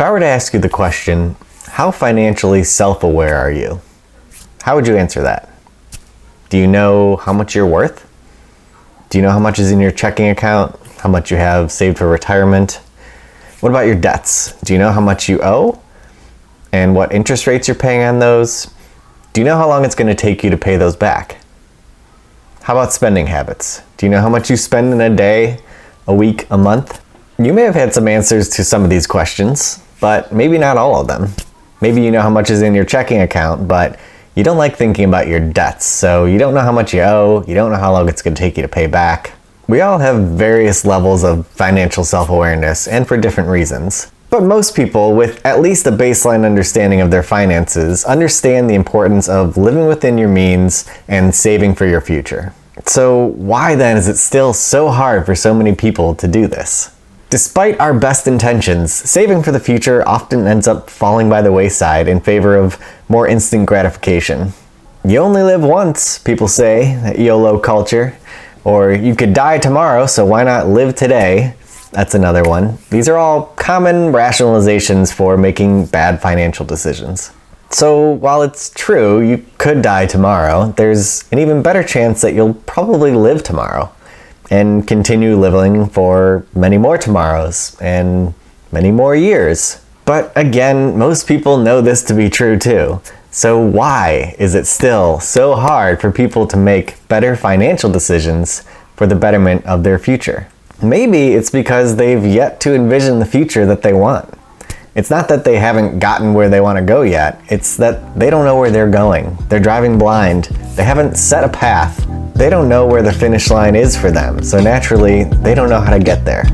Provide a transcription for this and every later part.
If I were to ask you the question, how financially self-aware are you? How would you answer that? Do you know how much you're worth? Do you know how much is in your checking account? How much you have saved for retirement? What about your debts? Do you know how much you owe? And what interest rates you're paying on those? Do you know how long it's going to take you to pay those back? How about spending habits? Do you know how much you spend in a day, a week, a month? You may have had some answers to some of these questions, but maybe not all of them. Maybe you know how much is in your checking account, but you don't like thinking about your debts, so you don't know how much you owe, you don't know how long it's going to take you to pay back. We all have various levels of financial self-awareness, and for different reasons. But most people, with at least a baseline understanding of their finances, understand the importance of living within your means and saving for your future. So why then is it still so hard for so many people to do this? Despite our best intentions, saving for the future often ends up falling by the wayside in favor of more instant gratification. You only live once, people say, that YOLO culture. Or you could die tomorrow, so why not live today? That's another one. These are all common rationalizations for making bad financial decisions. So while it's true you could die tomorrow, there's an even better chance that you'll probably live tomorrow and continue living for many more tomorrows and many more years. But again, most people know this to be true too. So why is it still so hard for people to make better financial decisions for the betterment of their future? Maybe it's because they've yet to envision the future that they want. It's not that they haven't gotten where they want to go yet, it's that they don't know where they're going. They're driving blind. They haven't set a path. They don't know where the finish line is for them, so naturally, they don't know how to get there.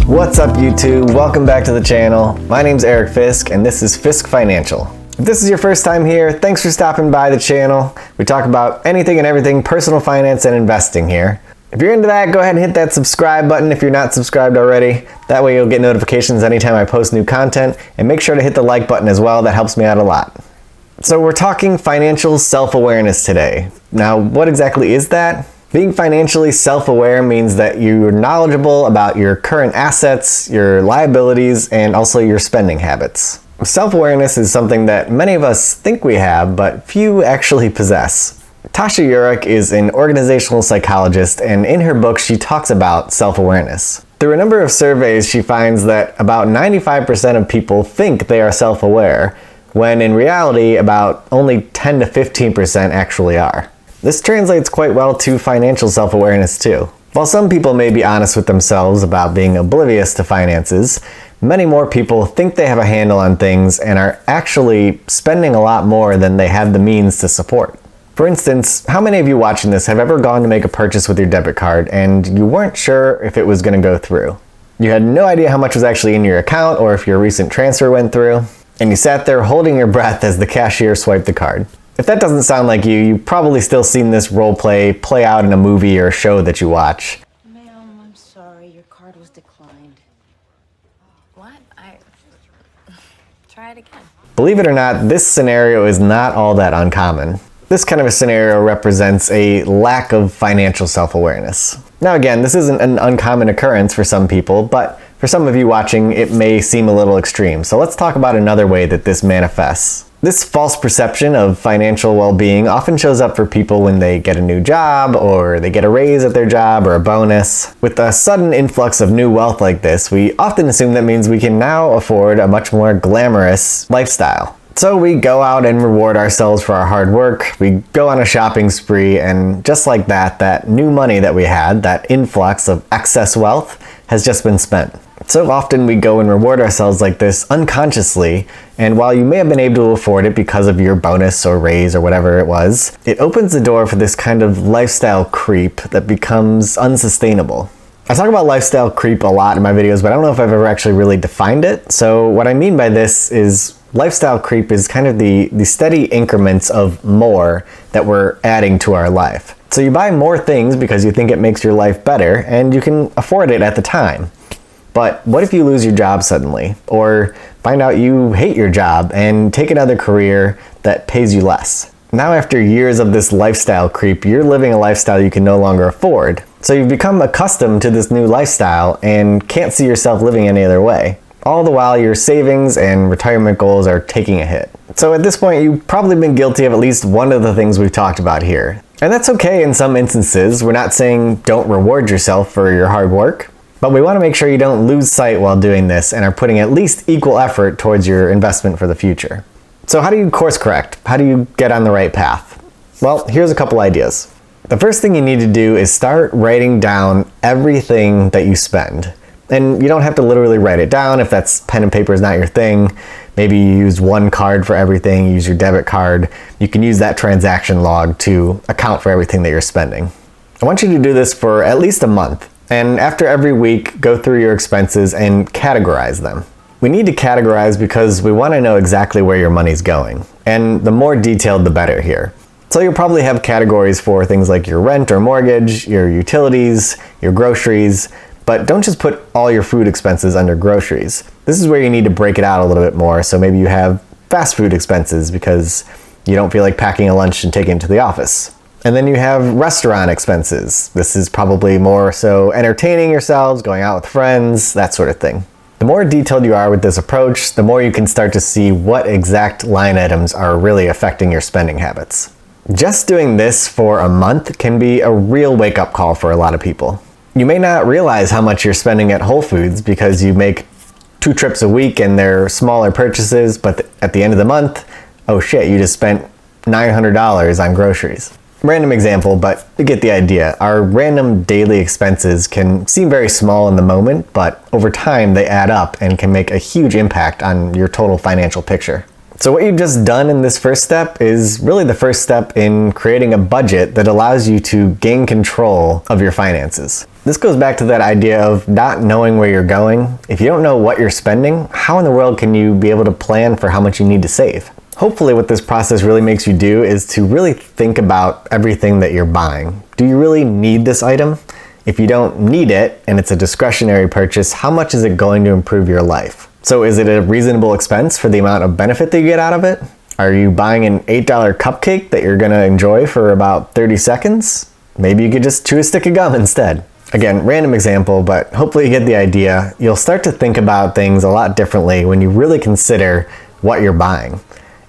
What's up YouTube? Welcome back to the channel. My name's Eric Fisk and this is Fisk Financial. If this is your first time here, thanks for stopping by the channel. We talk about anything and everything personal finance and investing here. If you're into that, go ahead and hit that subscribe button if you're not subscribed already. That way you'll get notifications anytime I post new content, and make sure to hit the like button as well, that helps me out a lot. So we're talking financial self-awareness today. Now, what exactly is that? Being financially self-aware means that you're knowledgeable about your current assets, your liabilities, and also your spending habits. Self-awareness is something that many of us think we have, but few actually possess. Tasha Eurich is an organizational psychologist, and in her book she talks about self-awareness. Through a number of surveys, she finds that about 95% of people think they are self-aware, when in reality about only 10 to 15% actually are. This translates quite well to financial self-awareness too. While some people may be honest with themselves about being oblivious to finances, many more people think they have a handle on things and are actually spending a lot more than they have the means to support. For instance, how many of you watching this have ever gone to make a purchase with your debit card and you weren't sure if it was going to go through? You had no idea how much was actually in your account or if your recent transfer went through, and you sat there holding your breath as the cashier swiped the card. If that doesn't sound like you've probably still seen this role play out in a movie or a show that you watch. Ma'am, I'm sorry, your card was declined. What? Try it again. Believe it or not, this scenario is not all that uncommon. This kind of a scenario represents a lack of financial self-awareness. Now again, this isn't an uncommon occurrence for some people, but for some of you watching, it may seem a little extreme. So let's talk about another way that this manifests. This false perception of financial well-being often shows up for people when they get a new job, or they get a raise at their job, or a bonus. With a sudden influx of new wealth like this, we often assume that means we can now afford a much more glamorous lifestyle. So we go out and reward ourselves for our hard work, we go on a shopping spree, and just like that, that new money that we had, that influx of excess wealth, has just been spent. So often we go and reward ourselves like this unconsciously, and while you may have been able to afford it because of your bonus or raise or whatever it was, it opens the door for this kind of lifestyle creep that becomes unsustainable. I talk about lifestyle creep a lot in my videos, but I don't know if I've ever actually really defined it. So what I mean by this is lifestyle creep is kind of the steady increments of more that we're adding to our life. So you buy more things because you think it makes your life better and you can afford it at the time. But what if you lose your job suddenly? Or find out you hate your job and take another career that pays you less? Now after years of this lifestyle creep, you're living a lifestyle you can no longer afford. So you've become accustomed to this new lifestyle and can't see yourself living any other way. All the while your savings and retirement goals are taking a hit. So at this point you've probably been guilty of at least one of the things we've talked about here. And that's okay in some instances. We're not saying don't reward yourself for your hard work, but we want to make sure you don't lose sight while doing this and are putting at least equal effort towards your investment for the future. So how do you course correct? How do you get on the right path? Well, here's a couple ideas. The first thing you need to do is start writing down everything that you spend. And you don't have to literally write it down if that's pen and paper is not your thing. Maybe you use one card for everything, you use your debit card. You can use that transaction log to account for everything that you're spending. I want you to do this for at least a month. And after every week, go through your expenses and categorize them. We need to categorize because we want to know exactly where your money's going. And the more detailed, the better here. So you'll probably have categories for things like your rent or mortgage, your utilities, your groceries, but don't just put all your food expenses under groceries. This is where you need to break it out a little bit more. So maybe you have fast food expenses because you don't feel like packing a lunch and taking it to the office. And then you have restaurant expenses. This is probably more so entertaining yourselves, going out with friends, that sort of thing. The more detailed you are with this approach, the more you can start to see what exact line items are really affecting your spending habits. Just doing this for a month can be a real wake-up call for a lot of people. You may not realize how much you're spending at Whole Foods because you make 2 trips a week and they're smaller purchases, but at the end of the month, oh shit, you just spent $900 on groceries. Random example, but you get the idea. Our random daily expenses can seem very small in the moment, but over time they add up and can make a huge impact on your total financial picture. So what you've just done in this first step is really the first step in creating a budget that allows you to gain control of your finances. This goes back to that idea of not knowing where you're going. If you don't know what you're spending, how in the world can you be able to plan for how much you need to save? Hopefully what this process really makes you do is to really think about everything that you're buying. Do you really need this item? If you don't need it and it's a discretionary purchase, how much is it going to improve your life? So is it a reasonable expense for the amount of benefit that you get out of it? Are you buying an $8 cupcake that you're gonna enjoy for about 30 seconds? Maybe you could just chew a stick of gum instead. Again, random example, but hopefully you get the idea. You'll start to think about things a lot differently when you really consider what you're buying.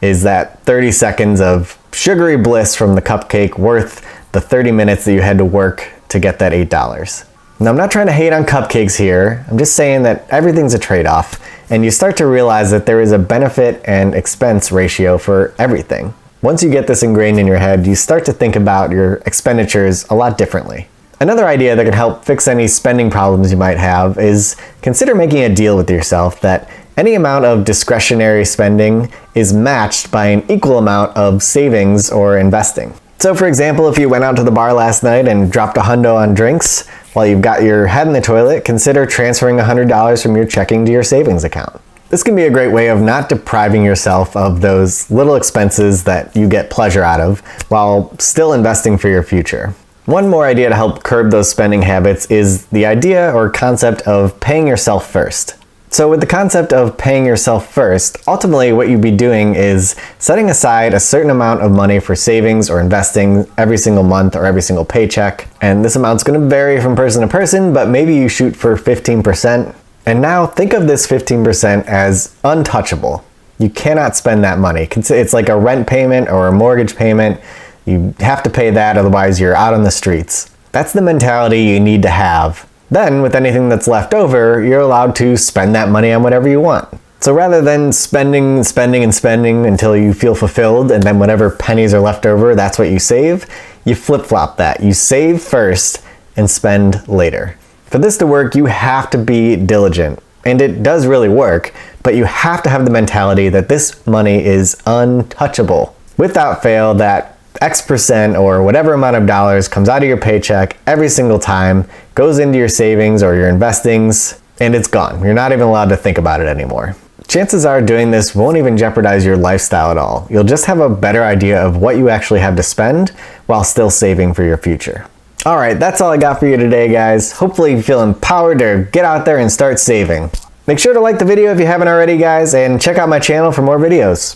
Is that 30 seconds of sugary bliss from the cupcake worth the 30 minutes that you had to work to get that $8? Now, I'm not trying to hate on cupcakes here. I'm just saying that everything's a trade-off, and you start to realize that there is a benefit and expense ratio for everything. Once you get this ingrained in your head, you start to think about your expenditures a lot differently. Another idea that can help fix any spending problems you might have is consider making a deal with yourself that any amount of discretionary spending is matched by an equal amount of savings or investing. So for example, if you went out to the bar last night and dropped $100 on drinks, while you've got your head in the toilet, consider transferring $100 from your checking to your savings account. This can be a great way of not depriving yourself of those little expenses that you get pleasure out of while still investing for your future. One more idea to help curb those spending habits is the idea or concept of paying yourself first. So with the concept of paying yourself first, ultimately what you'd be doing is setting aside a certain amount of money for savings or investing every single month or every single paycheck. And this amount's going to vary from person to person, but maybe you shoot for 15%. And now think of this 15% as untouchable. You cannot spend that money. It's like a rent payment or a mortgage payment. You have to pay that, otherwise you're out on the streets. That's the mentality you need to have. Then, with anything that's left over, you're allowed to spend that money on whatever you want. So rather than spending until you feel fulfilled, and then whatever pennies are left over, that's what you save, you flip-flop that. You save first and spend later. For this to work, you have to be diligent. And it does really work, but you have to have the mentality that this money is untouchable. Without fail, that X% or whatever amount of dollars comes out of your paycheck every single time, goes into your savings or your investings, and it's gone. You're not even allowed to think about it anymore. Chances are doing this won't even jeopardize your lifestyle at all. You'll just have a better idea of what you actually have to spend while still saving for your future. Alright, that's all I got for you today, guys. Hopefully you feel empowered to get out there and start saving. Make sure to like the video if you haven't already, guys, and check out my channel for more videos.